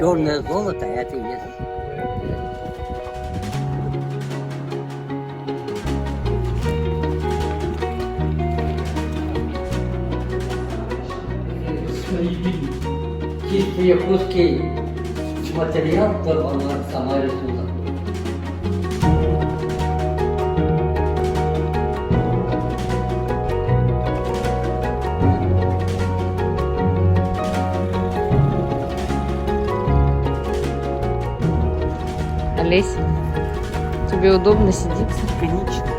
черное золото, это и есть. Чистый русский материал, то она сама рисует. Олесь, тебе удобно сидится? Конечно.